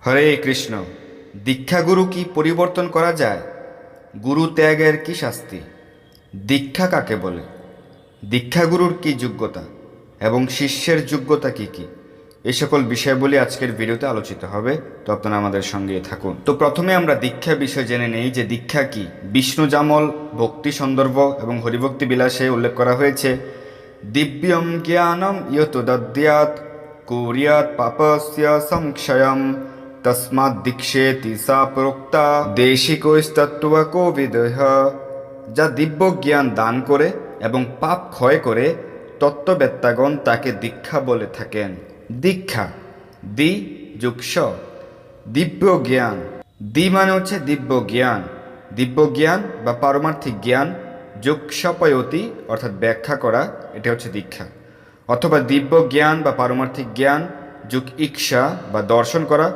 হরে কৃষ্ণ। দীক্ষাগুরু কি পরিবর্তন করা যায়? গুরু ত্যাগের কি শাস্তি? দীক্ষা কাকে বলে? দীক্ষাগুরুর কি যোগ্যতা এবং শিষ্যের যোগ্যতা কি কি? এই সকল বিষয়গুলি আজকের ভিডিওতে আলোচিত হবে, তো আপনারা আমাদের সঙ্গে থাকুন। তো প্রথমে আমরা দীক্ষা বিষয় জেনে নেই যে দীক্ষা কি। বিষ্ণু জামল ভক্তি সন্দর্ভ এবং হরিভক্তি বিলাসে উল্লেখ করা হয়েছে, দিব্যম জ্ঞানম ইয়ত দদ্যাৎ কুর্যাৎ পাপস্য সংক্ষয়ম তস্মাৎ দীক্ষেতি সা প্রোক্তা দেশিকৈস্তত্ত্বকো বিদেহ। যা দিব্য জ্ঞান দান করে এবং পাপ ক্ষয় করে, তত্ত্ববেত্তাগণ তাকে দীক্ষা বলে থাকেন। দীক্ষা দি যুক্ষ দিব্য জ্ঞান। দি মানে হচ্ছে দিব্য জ্ঞান, দিব্য জ্ঞান বা পারমার্থিক জ্ঞান, যুক্সপয়তি অর্থাৎ ব্যাখ্যা করা, এটা হচ্ছে দীক্ষা। অথবা দিব্য জ্ঞান বা পারমার্থিক জ্ঞান যুগ ইচ্ছা বা দর্শন করা,